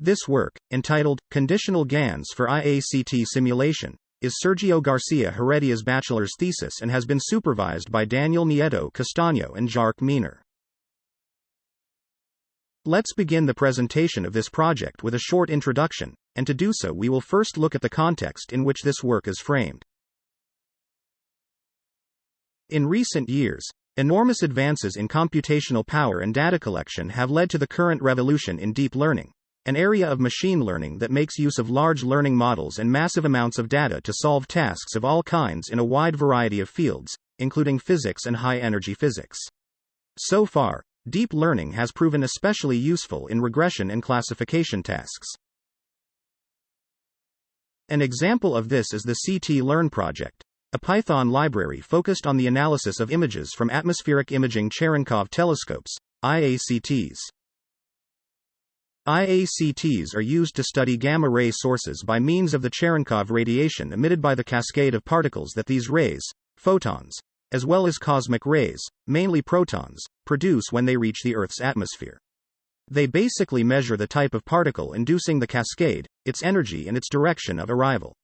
This work, entitled Conditional GANs for IACT Simulation, is Sergio Garcia Heredia's bachelor's thesis and has been supervised by Daniel Nieto Castaño and Jark Miner. Let's begin the presentation of this project with a short introduction, and to do so we will first look at the context in which this work is framed. In recent years, enormous advances in computational power and data collection have led to the current revolution in deep learning, an area of machine learning that makes use of large learning models and massive amounts of data to solve tasks of all kinds in a wide variety of fields, including physics and high-energy physics. So far, deep learning has proven especially useful in regression and classification tasks. An example of this is the CTLearn project, a Python library focused on the analysis of images from atmospheric imaging Cherenkov telescopes, IACTs. IACTs are used to study gamma-ray sources by means of the Cherenkov radiation emitted by the cascade of particles that these rays, photons, as well as cosmic rays, mainly protons, produce when they reach the Earth's atmosphere. They basically measure the type of particle inducing the cascade, its energy and its direction of arrival.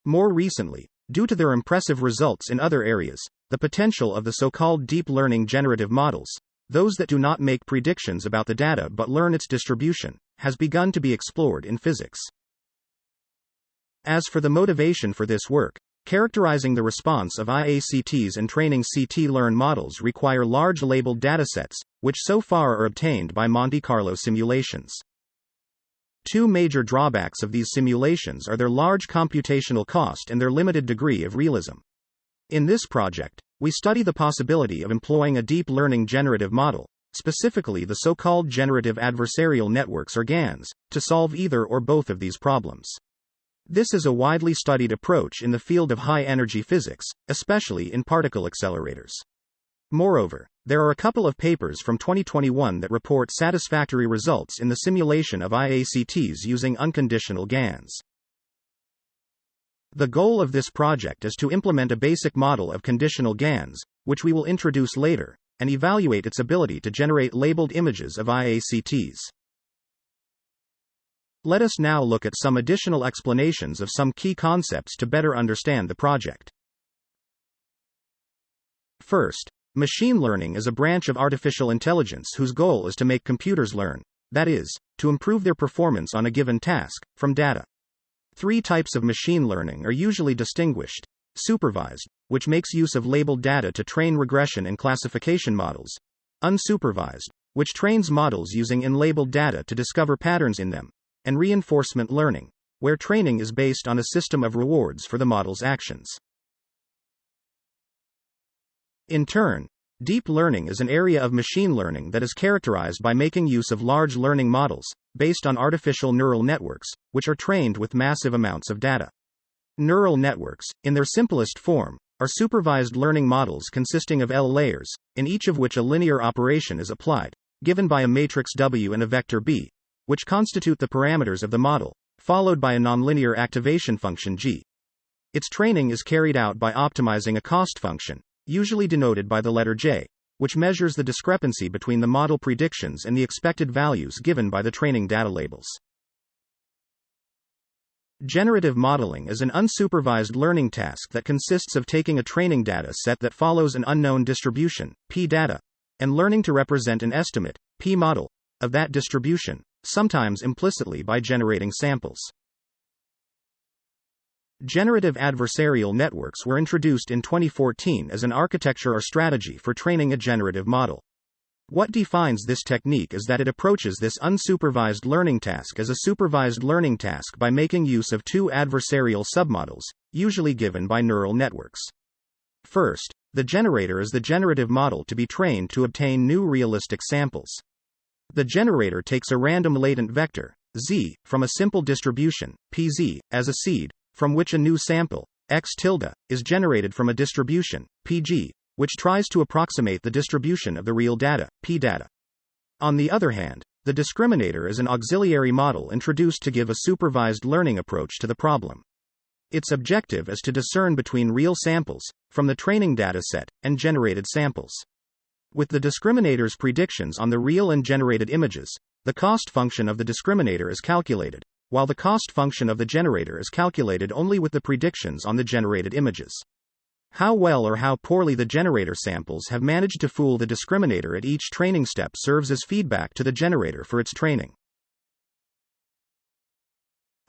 More recently, due to their impressive results in other areas, the potential of the so-called deep learning generative models, those that do not make predictions about the data but learn its distribution, has begun to be explored in physics. As for the motivation for this work, characterizing the response of IACTs and training CTLearn models require large labeled datasets, which so far are obtained by Monte Carlo simulations. Two major drawbacks of these simulations are their large computational cost and their limited degree of realism. In this project, we study the possibility of employing a deep learning generative model, specifically the so-called generative adversarial networks or GANs, to solve either or both of these problems. This is a widely studied approach in the field of high-energy physics, especially in particle accelerators. Moreover, there are a couple of papers from 2021 that report satisfactory results in the simulation of IACTs using unconditional GANs. The goal of this project is to implement a basic model of conditional GANs, which we will introduce later, and evaluate its ability to generate labeled images of IACTs. Let us now look at some additional explanations of some key concepts to better understand the project. First, machine learning is a branch of artificial intelligence whose goal is to make computers learn, that is, to improve their performance on a given task, from data. Three types of machine learning are usually distinguished: supervised, which makes use of labeled data to train regression and classification models; unsupervised, which trains models using unlabeled data to discover patterns in them; and reinforcement learning, where training is based on a system of rewards for the model's actions. In turn, deep learning is an area of machine learning that is characterized by making use of large learning models, based on artificial neural networks, which are trained with massive amounts of data. Neural networks, in their simplest form, are supervised learning models consisting of L layers, in each of which a linear operation is applied, given by a matrix W and a vector B, which constitute the parameters of the model, followed by a nonlinear activation function G. Its training is carried out by optimizing a cost function, usually denoted by the letter J, which measures the discrepancy between the model predictions and the expected values given by the training data labels. Generative modeling is an unsupervised learning task that consists of taking a training data set that follows an unknown distribution, P data, and learning to represent an estimate, P model, of that distribution, sometimes implicitly by generating samples. Generative adversarial networks were introduced in 2014 as an architecture or strategy for training a generative model. What defines this technique is that it approaches this unsupervised learning task as a supervised learning task by making use of two adversarial submodels, usually given by neural networks. First, the generator is the generative model to be trained to obtain new realistic samples. The generator takes a random latent vector, Z, from a simple distribution, PZ, as a seed, from which a new sample, X tilde, is generated from a distribution, PG, which tries to approximate the distribution of the real data, P data. On the other hand, the discriminator is an auxiliary model introduced to give a supervised learning approach to the problem. Its objective is to discern between real samples, from the training dataset, and generated samples. With the discriminator's predictions on the real and generated images, the cost function of the discriminator is calculated, while the cost function of the generator is calculated only with the predictions on the generated images. How well or how poorly the generator samples have managed to fool the discriminator at each training step serves as feedback to the generator for its training.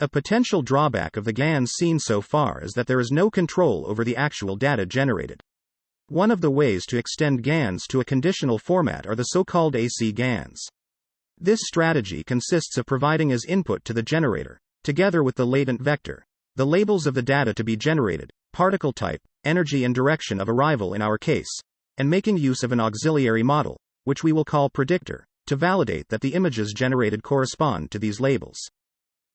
A potential drawback of the GANs seen so far is that there is no control over the actual data generated. One of the ways to extend GANs to a conditional format are the so-called AC-GANs. This strategy consists of providing as input to the generator, together with the latent vector, the labels of the data to be generated, particle type, energy and direction of arrival in our case, and making use of an auxiliary model, which we will call predictor, to validate that the images generated correspond to these labels.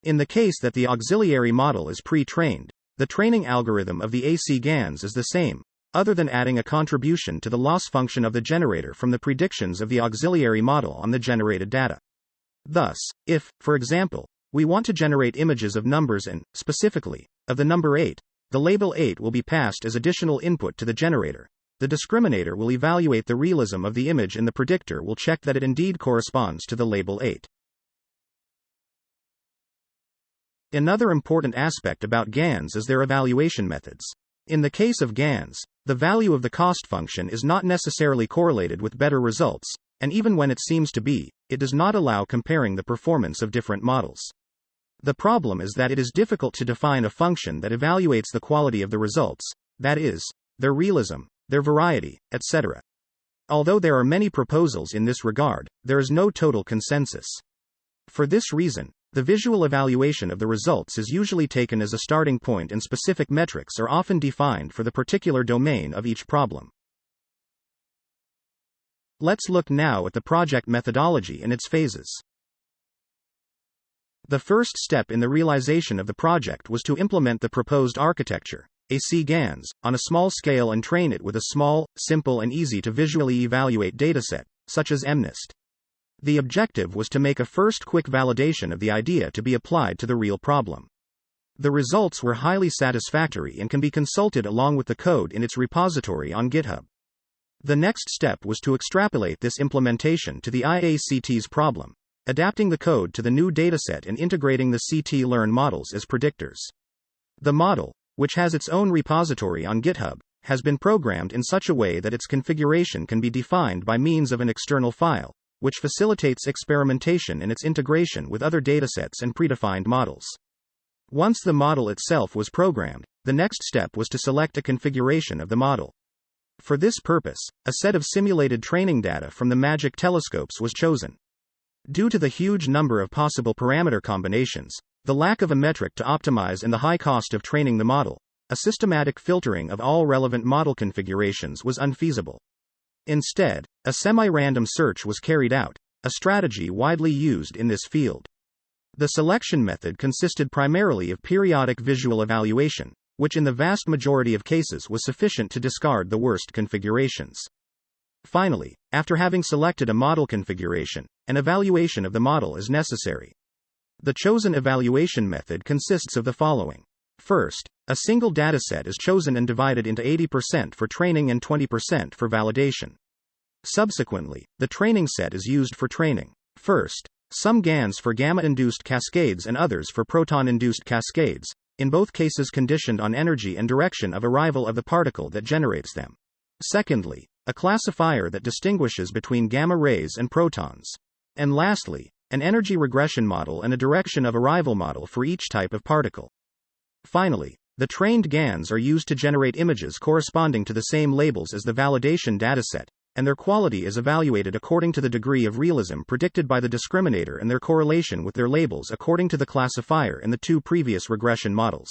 In the case that the auxiliary model is pre-trained, the training algorithm of the AC-GANs is the same, other than adding a contribution to the loss function of the generator from the predictions of the auxiliary model on the generated data. Thus, if, for example, we want to generate images of numbers and, specifically, of the number 8, the label 8 will be passed as additional input to the generator. The discriminator will evaluate the realism of the image and the predictor will check that it indeed corresponds to the label 8. Another important aspect about GANs is their evaluation methods. In the case of GANs, the value of the cost function is not necessarily correlated with better results, and even when it seems to be, it does not allow comparing the performance of different models. The problem is that it is difficult to define a function that evaluates the quality of the results, that is, their realism, their variety, etc. Although there are many proposals in this regard, there is no total consensus. For this reason, the visual evaluation of the results is usually taken as a starting point and specific metrics are often defined for the particular domain of each problem. Let's look now at the project methodology and its phases. The first step in the realization of the project was to implement the proposed architecture, AC-GANs, on a small scale and train it with a small, simple and easy to visually evaluate dataset, such as MNIST. The objective was to make a first quick validation of the idea to be applied to the real problem. The results were highly satisfactory and can be consulted along with the code in its repository on GitHub. The next step was to extrapolate this implementation to the IACTs problem, adapting the code to the new dataset and integrating the CTLearn models as predictors. The model, which has its own repository on GitHub, has been programmed in such a way that its configuration can be defined by means of an external file, which facilitates experimentation and its integration with other datasets and predefined models. Once the model itself was programmed, the next step was to select a configuration of the model. For this purpose, a set of simulated training data from the MAGIC telescopes was chosen. Due to the huge number of possible parameter combinations, the lack of a metric to optimize and the high cost of training the model, a systematic filtering of all relevant model configurations was unfeasible. Instead, a semi-random search was carried out, a strategy widely used in this field. The selection method consisted primarily of periodic visual evaluation, which in the vast majority of cases was sufficient to discard the worst configurations. Finally, after having selected a model configuration, an evaluation of the model is necessary. The chosen evaluation method consists of the following. First, a single dataset is chosen and divided into 80% for training and 20% for validation. Subsequently, the training set is used for training. First, some GANs for gamma-induced cascades and others for proton-induced cascades, in both cases conditioned on energy and direction of arrival of the particle that generates them. Secondly, a classifier that distinguishes between gamma rays and protons. And lastly, an energy regression model and a direction of arrival model for each type of particle. Finally, the trained GANs are used to generate images corresponding to the same labels as the validation dataset, and their quality is evaluated according to the degree of realism predicted by the discriminator and their correlation with their labels according to the classifier in the two previous regression models.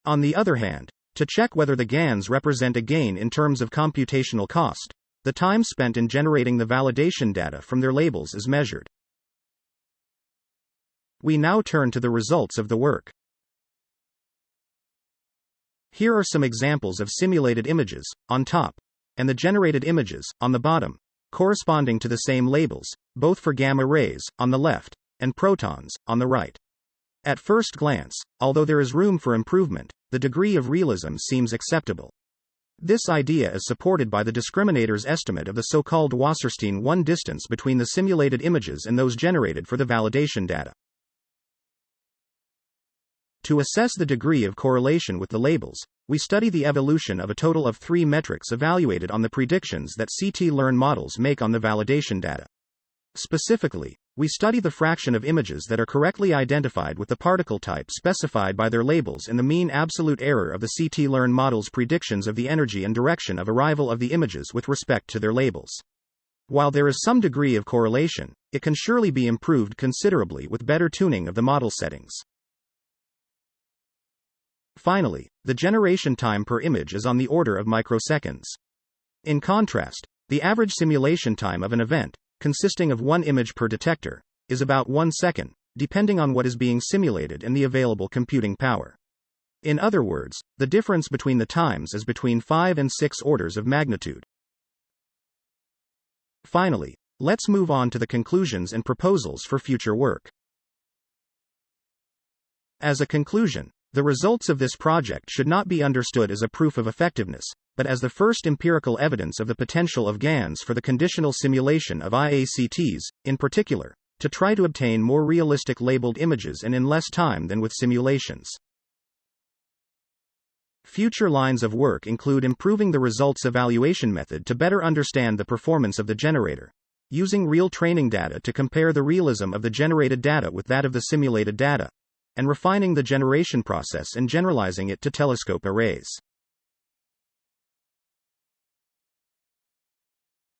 On the other hand, to check whether the GANs represent a gain in terms of computational cost, the time spent in generating the validation data from their labels is measured. We now turn to the results of the work. Here are some examples of simulated images, on top, and the generated images, on the bottom, corresponding to the same labels, both for gamma rays, on the left, and protons, on the right. At first glance, although there is room for improvement, the degree of realism seems acceptable. This idea is supported by the discriminator's estimate of the so-called Wasserstein-1 distance between the simulated images and those generated for the validation data. To assess the degree of correlation with the labels, we study the evolution of a total of 3 metrics evaluated on the predictions that CTLearn models make on the validation data. Specifically, we study the fraction of images that are correctly identified with the particle type specified by their labels and the mean absolute error of the CTLearn model's predictions of the energy and direction of arrival of the images with respect to their labels. While there is some degree of correlation, it can surely be improved considerably with better tuning of the model settings. Finally, the generation time per image is on the order of microseconds. In contrast, the average simulation time of an event, consisting of 1 image per detector, is about 1 second, depending on what is being simulated and the available computing power. In other words, the difference between the times is between 5 and 6 orders of magnitude. Finally, let's move on to the conclusions and proposals for future work. As a conclusion, the results of this project should not be understood as a proof of effectiveness, but as the first empirical evidence of the potential of GANs for the conditional simulation of IACTs, in particular, to try to obtain more realistic labeled images and in less time than with simulations. Future lines of work include improving the results evaluation method to better understand the performance of the generator, using real training data to compare the realism of the generated data with that of the simulated data, and refining the generation process and generalizing it to telescope arrays.